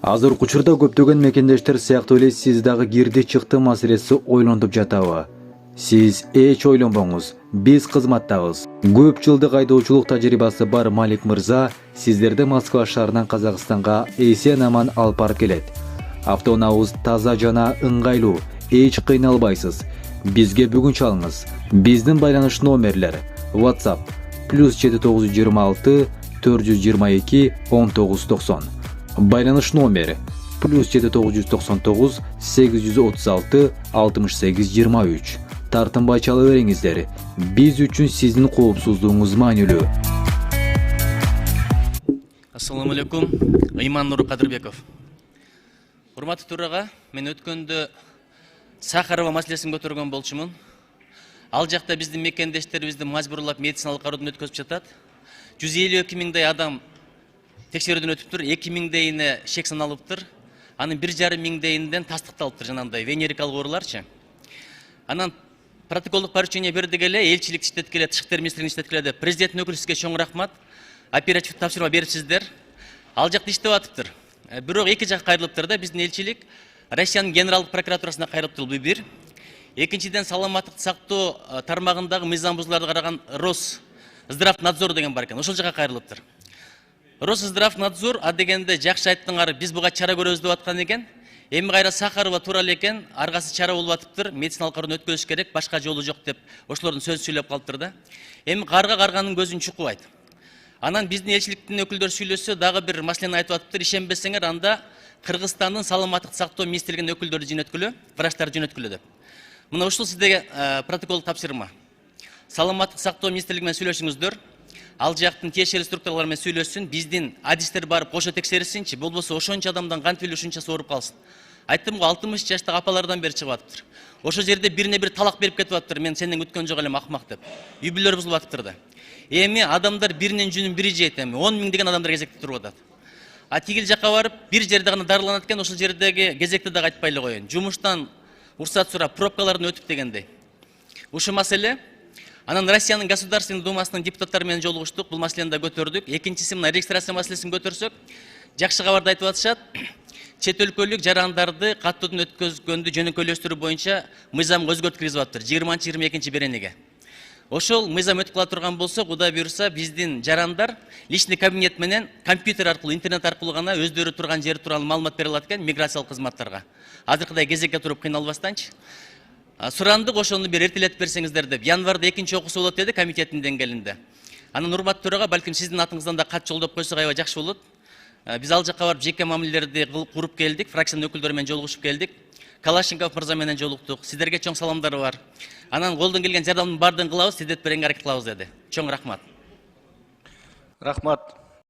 Азыр учурда көптөгөн мекендештер сыяктуу эле сиз дагы кирди чыкты маселеси ойлонуп жатабы? Сиз эч ойлонбоңуз, биз кызматтабыз. Көп жылдык айдоочулук тажрыйбасы бар Малик мырза сиздерди Москва шаарынан Казакстанга эсен-аман алып барып келет. Автоунаабыз таза жана ыңгайлуу, эч кыйналбайсыз. Бизге бүгүн чалыңыз. Биздин байланыш номерлер: WhatsApp +7926 422 1990. Байланыш номери +7999 836 68 23. Тартынбай чала бериңиздер. Биз үчүн сиздин коопсуздугуңуз маанилүү. Ассаламу алейкум. Иман Нур Кадырбеков. Урматтуу төрага, мен өткөндө Сахарова маселесин көтөргөн болчумун. Ал жакта биздин мекендештерибизди мажбурлап медициналык кароодон өткөзүп жатат. 152 миңдей адам текшерүүдөн өтүптүр, 2 миңдейине шек саналыптыр. Анын 1,5 миңдейинден тастыкталыптыр, жанагындай венерикалык ооруларчы. Анан протоколдук поручение бердик эле, элчилик иштетип келет, тышкы иштер министрлигине иштетип келет. Президенттин өкүлүсүзгө чоң рахмат. Оперативдик тапшырма берипсиздер. Ал жакта иштеп атыптыр. Бирок эки жак кайрылыптыр да, биздин элчилик Россиянын генералдык прокуратурасына кайрылыптыр, бул бир. Экинчиден, саламаттыкты сактоо тармагындагы мыйзам бузууларды караган Росздравнадзор деген бар экен, ошол жака кайрылыптыр. Росздравнадзор дегенде жакшы айттыңар, биз буга чара көрөбүз деп аткан экен. Эми кайра Сахарова туура эле экен, аргасы чара болуп атыптыр, медициналык кароодон өткөзүш керек, башка жолу жок деп ошолордун сөзүн сүйлөп калыптыр да. Эми карга карганын көзүн чукубайт. Анан биздин элчиликтин өкүлдөрү сүйлөшсө дагы бир маселени айтып атыптыр. Ишенбесеңер, анда Кыргызстандын саламаттыкты сактоо министрлигинин өкүлдөрү жөнөткүлө, врачтар жөнөткүлө деп. Мына ушул сиздерге протокол тапшырма. Саламаттык сактоо министрлиги менен сүйлөшүңүздөр. Ал жактын тиешелүү структуралар менен сүйлөшсүн, биздин адистер барып кошо текшерисинчи, болбосо ошончо адамдан кантип эле ушунчасы ооруп калсын. Айттым го, 60 жаштагы апалардан бери чыгып атыптыр. Ошол жерде бирине бир талак берип кетип атыптыр, мен сенден күткөн жок элем акмак деп. Үй бүлөлөр бузулуп атыптыр да. Эми адамдар биринин жүнүн бири жейт, эми 10 миң деген адамдар кезекте туруп атат. Тигил жака барып, бир жерде гана дарыланат экен, ошол жердеги кезекти дагы айтпай эле коеюн. Жумуштан уруксат сурап, пробкалардан өтүп дегендей. Ушу маселе. Анан Россиянын Государственный Думасынын депутаттары менен жолугуштук, бул маселени да көтөрдүк. Экинчиси, мына регистрация маселесин көтөрсөк, жакшы кабарды айтып атышат. Чет өлкөлүк жарандарды каттоодон өткөзгөндү жөнөкөйлөштүрүү боюнча мыйзамга өзгөртүү киргизип атыптыр 20-22 беренеге. Ошол мыйзам өтүп кала турган болсо, Кудай буюрса, биздин жарандар личный кабинет менен компьютер аркылуу, интернет аркылуу гана өздөрү турган жери тууралуу маалымат бере алат экен миграциялык кызматтарга. Азыркыдай кезекке туруп кыйналбастанчы. Сурандык, ошону бир эртелетип берсеңиздер деп. Январда экинчи окуусу болот деди комитеттин деңгээлинде. Анан урматтуу төрага, балким сиздин атыңыздан да кат жолдоп койсок аябай жакшы болот. Биз ал жакка барып жеке мамилелерди куруп келдик, фракциянын өкүлдөрү менен жолугушуп келдик. Калашников мырза менен жолуктук. Сиздерге чоң саламдары бар. Анан колдон келген жардамдын баардыгын кылабыз, сиздетип беренге аракет кылабыз деди. Чоң рахмат. Рахмат.